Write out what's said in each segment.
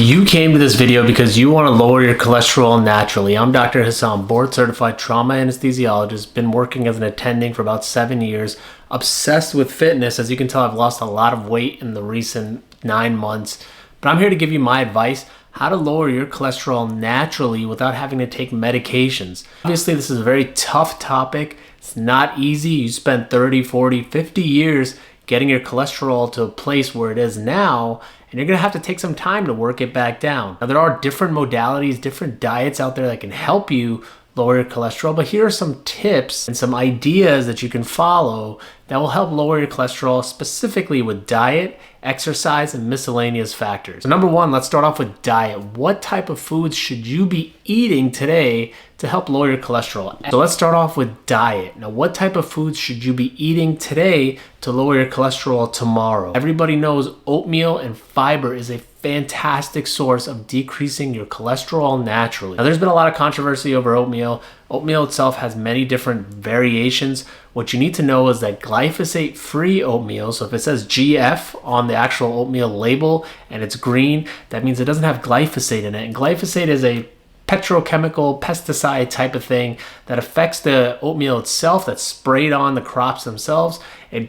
You came to this video because you want to lower your cholesterol naturally. I'm Dr. Hassan, board certified trauma anesthesiologist, been working as an attending for about 7 years, obsessed with fitness. As you can tell, I've lost a lot of weight in the recent 9 months, but I'm here to give you my advice, how to lower your cholesterol naturally without having to take medications. Obviously, this is a very tough topic. It's not easy. You spend 30, 40, 50 years getting your cholesterol to a place where it is now, and you're gonna have to take some time to work it back down. Now, there are different modalities, different diets out there that can help you lower your cholesterol, but here are some tips and some ideas that you can follow that will help lower your cholesterol, specifically with diet, exercise, and miscellaneous factors. So number one, let's start off with diet. What type of foods should you be eating today to help lower your cholesterol? So let's start off with diet. Now, what type of foods should you be eating today to lower your cholesterol tomorrow? Everybody knows oatmeal and fiber is a fantastic source of decreasing your cholesterol naturally. Now, there's been a lot of controversy over oatmeal. Oatmeal itself has many different variations. What you need to know is that glyphosate-free oatmeal, so if it says GF on the actual oatmeal label and it's green, that means it doesn't have glyphosate in it. And glyphosate is a petrochemical pesticide type of thing that affects the oatmeal itself, that's sprayed on the crops themselves. It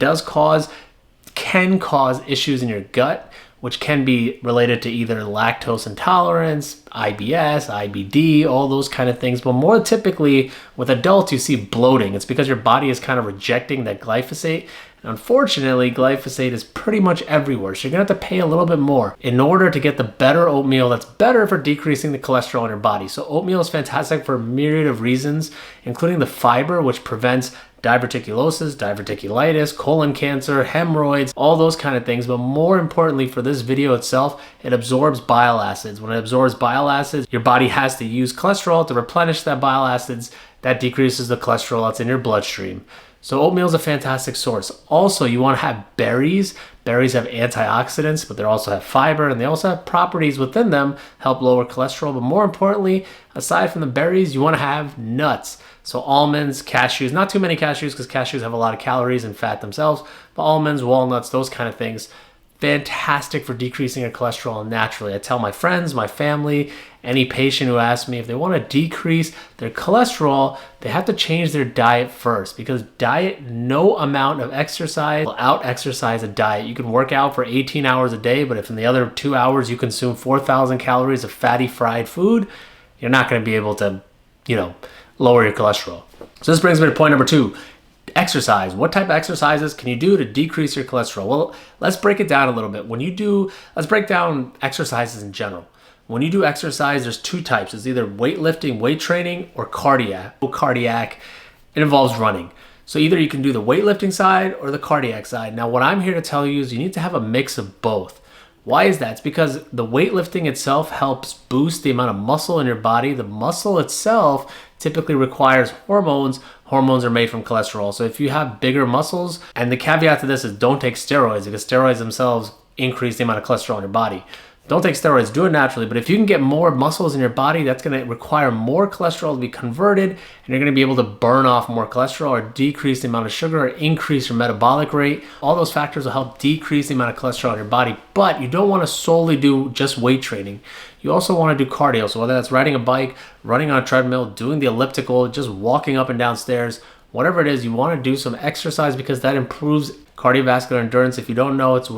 can cause issues in your gut, which can be related to either lactose intolerance, IBS, IBD, all those kind of things. But more typically with adults, you see bloating. It's because your body is kind of rejecting that glyphosate. And unfortunately, glyphosate is pretty much everywhere. So you're gonna have to pay a little bit more in order to get the better oatmeal that's better for decreasing the cholesterol in your body. So oatmeal is fantastic for a myriad of reasons, including the fiber, which prevents diverticulosis, diverticulitis, colon cancer, hemorrhoids, all those kind of things. But more importantly for this video itself, it absorbs bile acids. When it absorbs bile acids, your body has to use cholesterol to replenish that bile acids. That decreases the cholesterol that's in your bloodstream. So oatmeal is a fantastic source. Also, you want to have berries. Berries have antioxidants, but they also have fiber, and they also have properties within them help lower cholesterol. But more importantly, aside from the berries, you want to have nuts. So almonds, cashews, not too many cashews because cashews have a lot of calories and fat themselves, but almonds, walnuts, those kind of things, fantastic for decreasing your cholesterol naturally. I tell my friends, my family, any patient who asks me if they want to decrease their cholesterol, they have to change their diet first, because diet, no amount of exercise will out-exercise a diet. You can work out for 18 hours a day, but if in the other 2 hours you consume 4,000 calories of fatty fried food, you're not going to be able to, lower your cholesterol. So this brings me to point number two. Exercise. What type of exercises can you do to decrease your cholesterol? Well, let's break it down a little bit. Let's break down exercises in general. When you do exercise, there's two types. It's either weightlifting, weight training, or cardiac. It involves running. So either you can do the weightlifting side or the cardiac side. Now, what I'm here to tell you is you need to have a mix of both. Why is that? It's because the weightlifting itself helps boost the amount of muscle in your body. The muscle itself typically requires hormones. Hormones are made from cholesterol. So if you have bigger muscles, and the caveat to this is don't take steroids, because steroids themselves increase the amount of cholesterol in your body. Don't take steroids, do it naturally. But if you can get more muscles in your body, that's going to require more cholesterol to be converted, and you're going to be able to burn off more cholesterol or decrease the amount of sugar or increase your metabolic rate. All those factors will help decrease the amount of cholesterol in your body. But you don't want to solely do just weight training. You also want to do cardio. So whether that's riding a bike, running on a treadmill, doing the elliptical, just walking up and down stairs, whatever it is, you want to do some exercise, because that improves cardiovascular endurance. If you don't know, it's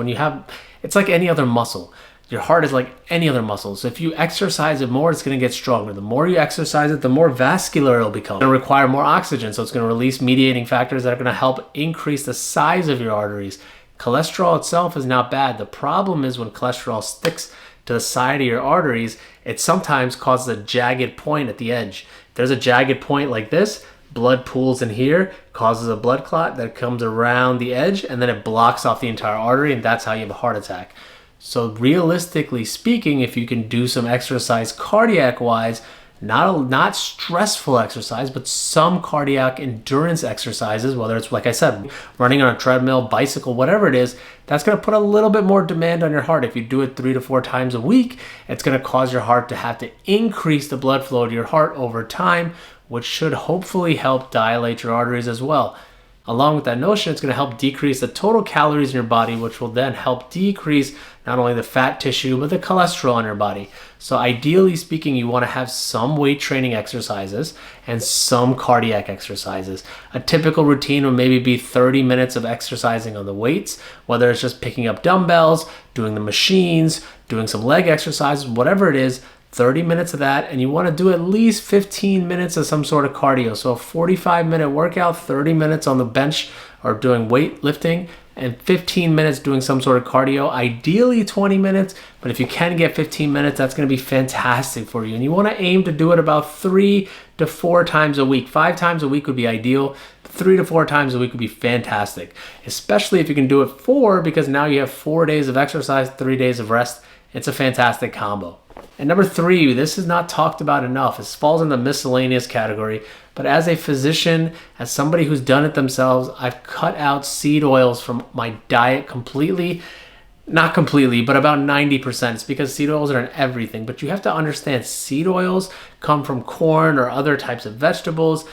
like any other muscle. Your heart is like any other muscle. So if you exercise it more, it's going to get stronger. The more you exercise it, the more vascular it'll become. It'll require more oxygen. So it's going to release mediating factors that are going to help increase the size of your arteries. Cholesterol itself is not bad. The problem is when cholesterol sticks to the side of your arteries, it sometimes causes a jagged point at the edge. If there's a jagged point like this, blood pools in here, causes a blood clot that comes around the edge, and then it blocks off the entire artery, and that's how you have a heart attack. So realistically speaking, if you can do some exercise cardiac-wise, not stressful exercise, but some cardiac endurance exercises, whether it's, like I said, running on a treadmill, bicycle, whatever it is, that's going to put a little bit more demand on your heart. If you do it 3 to 4 times a week, it's going to cause your heart to have to increase the blood flow to your heart over time, which should hopefully help dilate your arteries as well. Along with that notion, it's going to help decrease the total calories in your body, which will then help decrease not only the fat tissue, but the cholesterol in your body. So ideally speaking, you want to have some weight training exercises and some cardiac exercises. A typical routine would maybe be 30 minutes of exercising on the weights, whether it's just picking up dumbbells, doing the machines, doing some leg exercises, whatever it is. 30 minutes of that, and you want to do at least 15 minutes of some sort of cardio. So a 45-minute workout, 30 minutes on the bench or doing weightlifting, and 15 minutes doing some sort of cardio, ideally 20 minutes, but if you can get 15 minutes, that's going to be fantastic for you. And you want to aim to do it about 3 to 4 times a week. 5 times a week would be ideal. 3 to 4 times a week would be fantastic, especially if you can do it 4, because now you have 4 days of exercise, 3 days of rest. It's a fantastic combo. And number 3, this is not talked about enough. It falls in the miscellaneous category. But as a physician, as somebody who's done it themselves, I've cut out seed oils from my diet completely. Not completely, but about 90%. It's because seed oils are in everything. But you have to understand, seed oils come from corn or other types of vegetables.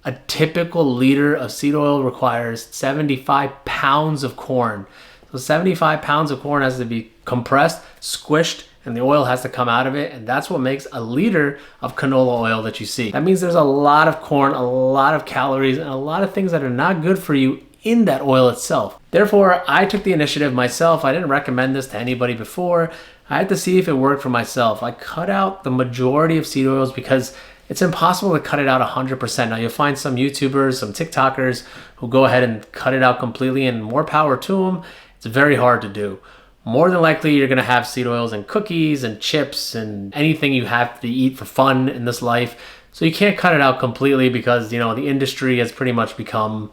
A typical liter of seed oil requires 75 pounds of corn. So 75 pounds of corn has to be compressed, squished, and the oil has to come out of it, and that's what makes a liter of canola oil that you see. That means there's a lot of corn, a lot of calories, and a lot of things that are not good for you in that oil itself. Therefore, I took the initiative myself. I didn't recommend this to anybody before. I had to see if it worked for myself. I cut out the majority of seed oils because it's impossible to cut it out 100%. Now, you'll find some YouTubers, some TikTokers who go ahead and cut it out completely, and more power to them. It's very hard to do. More than likely, you're going to have seed oils in cookies and chips and anything you have to eat for fun in this life. So you can't cut it out completely because, you know, the industry has pretty much become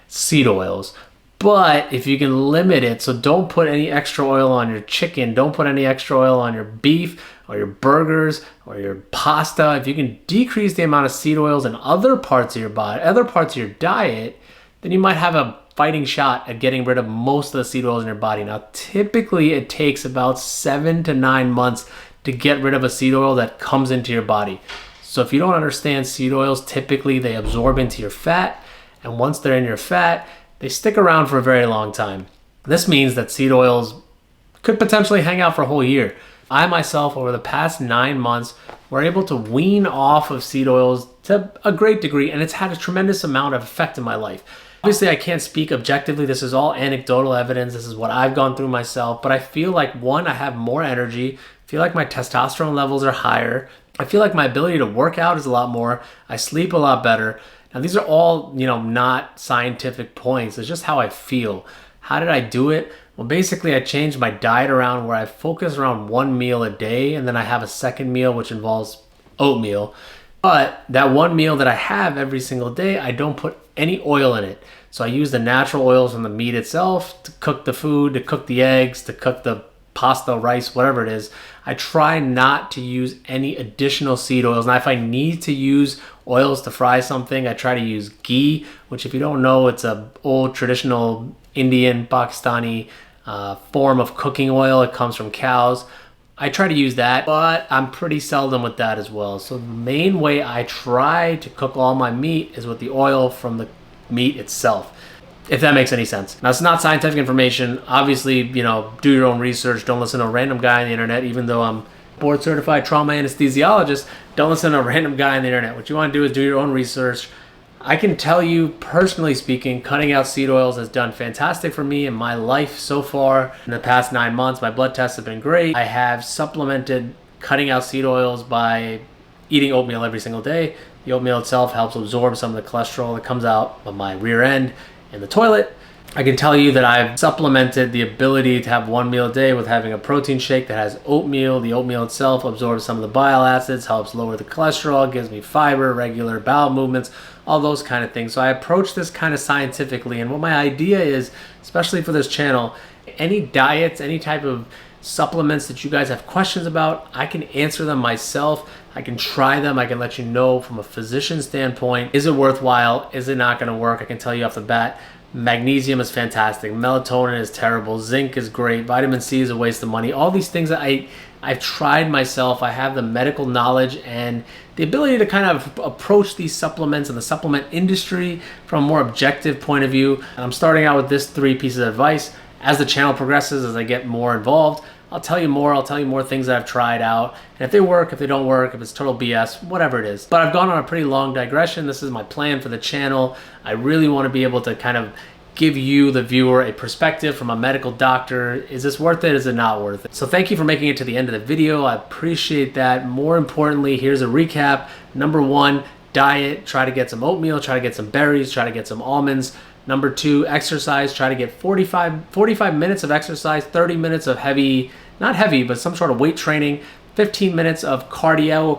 seed oils. But if you can limit it, so don't put any extra oil on your chicken, don't put any extra oil on your beef or your burgers or your pasta. If you can decrease the amount of seed oils in other parts of your body, other parts of your diet, then you might have a fighting shot at getting rid of most of the seed oils in your body. Now, typically it takes about 7 to 9 months to get rid of a seed oil that comes into your body. So if you don't understand, seed oils, typically they absorb into your fat, and once they're in your fat, they stick around for a very long time. This means that seed oils could potentially hang out for a whole year. I myself, over the past 9 months, were able to wean off of seed oils to a great degree, and it's had a tremendous amount of effect in my life. Obviously, I can't speak objectively. This is all anecdotal evidence. This is what I've gone through myself. But I feel like, one, I have more energy. I feel like my testosterone levels are higher. I feel like my ability to work out is a lot more. I sleep a lot better. Now, these are all, not scientific points. It's just how I feel. How did I do it? Well, basically, I changed my diet around where I focus around 1 meal a day, and then I have a second meal, which involves oatmeal. But that one meal that I have every single day, I don't put any oil in it. So I use the natural oils from the meat itself to cook the food, to cook the eggs, to cook the pasta, rice, whatever it is. I try not to use any additional seed oils. Now, if I need to use oils to fry something, I try to use ghee, which, if you don't know, it's a old traditional Indian, Pakistani form of cooking oil. It comes from cows. I try to use that, but I'm pretty seldom with that as well. So the main way I try to cook all my meat is with the oil from the meat itself, if that makes any sense. Now, it's not scientific information. Obviously, do your own research. Don't listen to a random guy on the internet. Even though I'm board certified trauma anesthesiologist, don't listen to a random guy on the internet. What you want to do is do your own research. I can tell you, personally speaking, cutting out seed oils has done fantastic for me in my life so far. In the past 9 months, my blood tests have been great. I have supplemented cutting out seed oils by eating oatmeal every single day. The oatmeal itself helps absorb some of the cholesterol that comes out of my rear end in the toilet. I can tell you that I've supplemented the ability to have 1 meal a day with having a protein shake that has oatmeal. The oatmeal itself absorbs some of the bile acids, helps lower the cholesterol, gives me fiber, regular bowel movements, all those kind of things. So I approach this kind of scientifically, and what my idea is, especially for this channel, any diets, any type of supplements that you guys have questions about, I can answer them myself. I can try them. I can let you know from a physician standpoint, is it worthwhile? Is it not going to work? I can tell you off the bat, magnesium is fantastic. Melatonin is terrible. Zinc is great. Vitamin C is a waste of money. All these things that I've tried myself. I have the medical knowledge and the ability to kind of approach these supplements and the supplement industry from a more objective point of view. And I'm starting out with this 3 pieces of advice. As the channel progresses, as I get more involved, I'll tell you more. I'll tell you more things that I've tried out. And if they work, if they don't work, if it's total BS, whatever it is. But I've gone on a pretty long digression. This is my plan for the channel. I really want to be able to kind of give you, the viewer, a perspective from a medical doctor. Is this worth it? Is it not worth it? So thank you for making it to the end of the video. I appreciate that. More importantly, here's a recap. Number 1, diet. Try to get some oatmeal, try to get some berries, try to get some almonds. Number 2, exercise. Try to get 45 minutes of exercise, 30 minutes of heavy, not heavy, but some sort of weight training, 15 minutes of cardio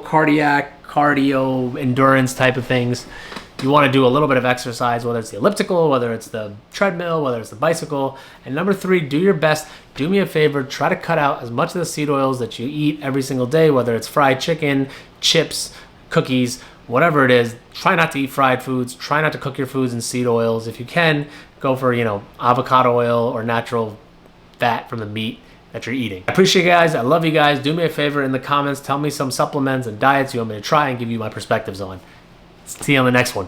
endurance type of things. You want to do a little bit of exercise, whether it's the elliptical, whether it's the treadmill, whether it's the bicycle. And number 3, do your best. Do me a favor, try to cut out as much of the seed oils that you eat every single day, whether it's fried chicken, chips, cookies, whatever it is. Try not to eat fried foods. Try not to cook your foods in seed oils. If you can, go for, avocado oil or natural fat from the meat that you're eating. I appreciate you guys. I love you guys. Do me a favor in the comments. Tell me some supplements and diets you want me to try and give you my perspectives on. See you on the next one.